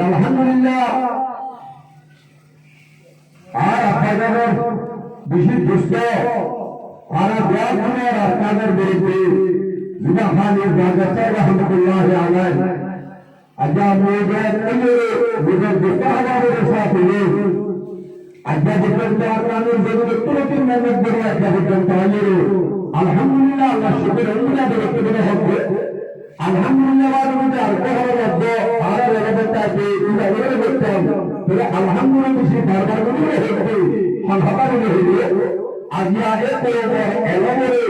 আলহামদুলিল্লাহ আর আপনাদের বেশি দুষ্ট আর ব্যাপনের আপনাদের বিরুদ্ধে জিনা খানের বাজার রহমতুল্লাহ আলাই আজ্ঞা মুজাহিদ মুজাহিদ দুস্তাহাদের সাথে আজ্ঞা পর্যন্ত আপনাদের জরুরত তুলতির মেহনত করে আজ্ঞা পর্যন্ত আইয়ে আলহামদুলিল্লাহ আল্লাহ শুকর আলহামদুলিল্লাহ বলতে হবে আলহামদুলিল্লাহ বাদে আর কোন মধ্য আর লেখাটা আছে এটা বলে বলতাম তবে আলহামদুলিল্লাহ বেশি বারবার বলে হচ্ছে হলহকা বলে হচ্ছে আজিয়া এত এলমরে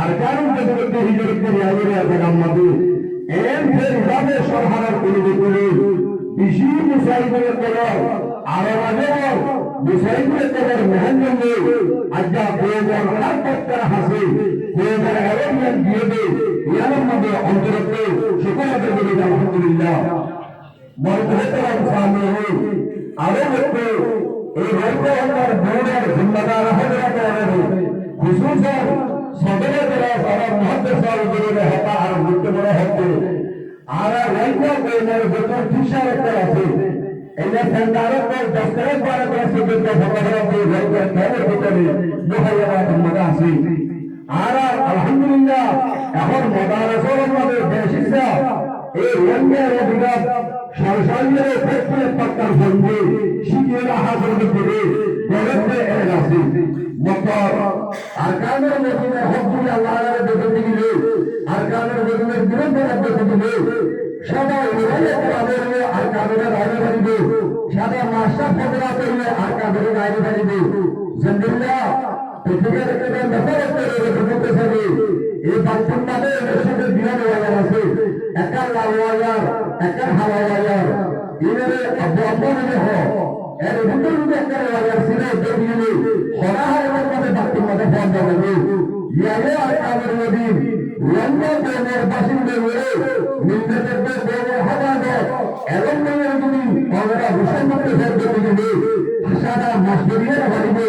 আর কারণ যে বলতে হিজরত করে আইরে আগাম মাদু এম ফের ইবাদে সরহার করে করে বেশি মুসাইদের করে আর মাঝে মুসাইদের করে মেহনত আজ্ঞা কোবর হাত পত্র হাসে কোবর এলম দিয়ে দে ইয়ার মধ্যে অন্তরত শুকরাতে বলি আলহামদুলিল্লাহ মরদহতার সামনে আরো একটু এই রোজার বোর্ডের জিম্মাদার হযরত আলী খুশুসান সদরে দ্বারা সারা মুহাদ্দিস আল-বুখারী হতা আর মুক্ত বড় হতে আর রোজা কোনের যত ইশারাত আছে এনে সন্তানের পর দস্তরে পারে করে সুবিধ ভগবানের রোজা কেমন ভিতরে মুহাইয়াত মাদাসি আর আলহামদুলিল্লাহ এখন মাদ্রাসার মধ্যে বেশিসা এই রঙের বিরাট সরসারিয়ের ক্ষেত্রে পাক্কার সঙ্গে শিখিয়ে হাসিল করে বলতে এলাসি মকর আরকানের মধ্যে হকগুলি আল্লাহর দেখতে দিলে আরকানের মধ্যে বিরুদ্ধে দেখতে দিলে সাদা ওরালে আমাদের আরকানের বাইরে বাড়িবে সাদা মাশরাফ ফজরা করলে আরকানের বাইরে বাড়িবে জিন্দাল্লাহ পৃথিবীর একটা নফরত করে বলতে হবে এই বাক্যের মধ্যে রশিদের বিরাট ওয়ালা আছে একটা লাল ওয়ালা একটা হাওয়া ওয়ালা ইনারে আব্বু আব্বু মানে হ এর ভিতর মধ্যে একটা ওয়ালা ছিল দেবিলে খরা হাওয়ার মধ্যে বাক্যের মধ্যে ফোন দেবে ইয়ালে আর কামের নবী লন্ডন দেশের বাসিন্দা হয়ে মিল্লাতের দেশের হাওয়া দেয় এবং মেয়ের তুমি আমরা হোসেন মধ্যে ফোন দেবে সাদা মাস্টারিয়ার বাড়িবে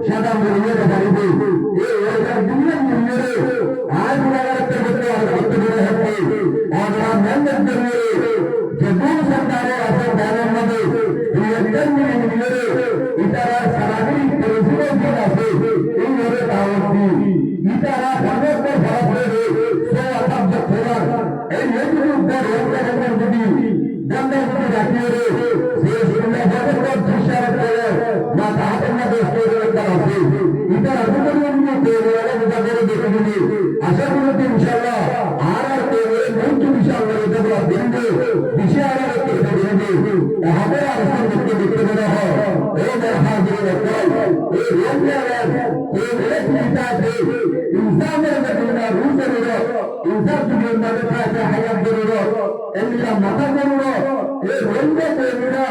সাদা মরিয়ার বাড়িবে এই ওয়ালার দুনিয়ার মুন্নরে আজ ওয়ালার করতে আর করতে বড় হবে আমরা মেহনত করে যদুন সরকারের আসল দানের মধ্যে দুইজন মিলে ইতারা সারাদিন পরিশ্রম করে আছে এই ওরে দাওয়াত দি ইতারা ভালো করে ভালো করে সো আতাব খোরাক এই নেতৃত্ব উপর রোজগার যদি গন্ধ করে রাখিয়ে সে সুন্দর ভাবে ইশারা করে না তাহাতে না দোস্তের একটা আছে ইতারা দুজন মিলে করে মুজাহিদ দেখে দিলে আশা করি ইনশাআল্লাহ আর করে বহুত ইনশাআল্লাহ এটা দিনবে বিশাল একটা দিনবে তাহলে আর দেখতে বড় হয় এই হাজির কল এই রোজগার এই রেসিপিটাতে ইনসানের মধ্যে রুজের ইনসান দুনিয়ার মধ্যে থাকে হায়াত জরুরত এমনিরা মাথা জরুরত এই রোজগার কইরা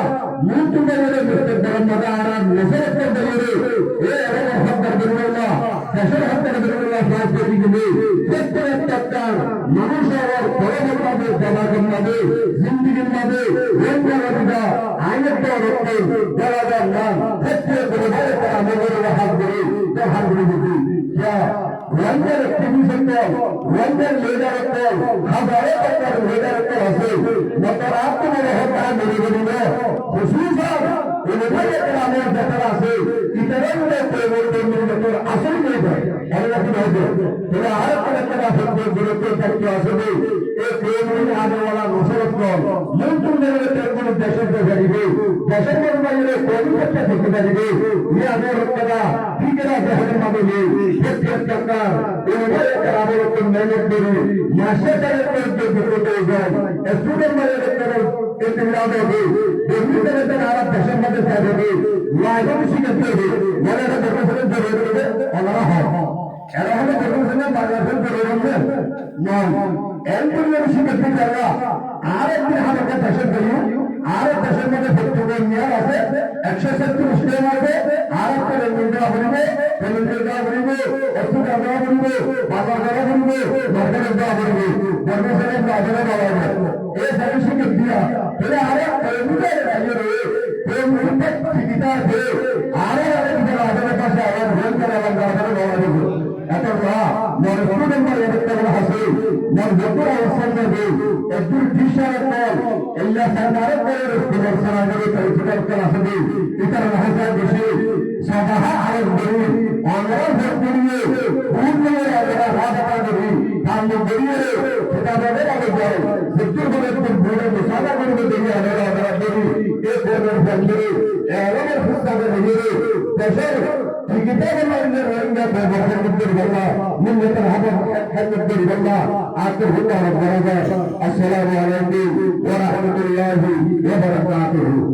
মুক্ত করে মুস্তাকবার মধ্যে আর নজরত করে এই এরকম হকদার বিল্লাহ দেশের হকদার বিল্লাহ ফাজ করে দিবে প্রত্যেক তত্ত্বার মানুষ আর পরবর্তীতে জবাবের মধ্যে জিন্দেগির মধ্যে রোজগার আইনত রক্তে জবাবের নাম প্রত্যেক করে আমাদের হাত করে হাত করে দিবি क्या রঞ্জের টিভিশন রঞ্জের লেজার হাজারে টাকার লেজার আছে মতর আত্মমনে হত্যা মেরে দিল খুশুসান এমনি গ্রামের ব্যাপার আছে ইতরঙ্গে পরিবর্তন মতর আসল হয়ে যায় এরকম হবে তবে আর একটা সত্য গুরুত্ব থাকতে আসবে এই প্রেমের আদেওয়ালা নসরত মন্ত্র দেবের কোন দেশের দেখাইবে দেশের বাইরে কোন একটা থেকে যাবে এই আদের টাকা ঠিকরা দেশের মাধ্যমে প্রত্যেক টাকা এভাবে গ্রামের কোন মেহনত করে মাস্টারের পর্যন্ত করতে যায় স্টুডেন্ট বাইরে করে ইন্তেজাম হবে বিভিন্ন তারা দেশের মধ্যে যাবে লাইভ শিখতে হবে বলে এটা দেশের জন্য হবে ওনারা হয় এরা হলো দেশের বাংলাদেশের জন্য না এলপুরের শিখতে যারা আরেকটি হালকা দেশের জন্য আর দেশের মধ্যে ফেক্টরি নিয়ে আছে 137 স্টেম আছে আর একটা রেলওয়ে বলবে একটু জায়গা বলবে বাজার জায়গা বলবে মার্কেটের জায়গা বলবে কর্মচারীর বাজারে বলা এই সার্ভিসকে দিয়া তাহলে আরে রেলওয়ে রেলওয়ে ঠিকইটা আছে আরে আরেকটা বাজারের পাশে আর রেল করা বাজারে বলা যাবে এত না মনে স্টুডেন্ট মানে একটা বলা আছে من ذكر وصلنا به الدور تشار القول إلا سنعرف غير استمر سنعرف تلتقى الكلاسدي إتر محسن بشيء صباحا على الدريد وانوان فالدريد بودنا يا هذا قادري كان الدريد كتابة على الجاي سجل بلد الدريد مساعدة بلد الدريد على الدريد إيه قرر فالدريد إعلام الخصة بالدريد تشارك في كتاب الله إن الرئيسة بمحر الدريد الله من نتر هذا حل الدريد الله آخر الله الدرجات السلام عليكم ورحمة الله وبركاته.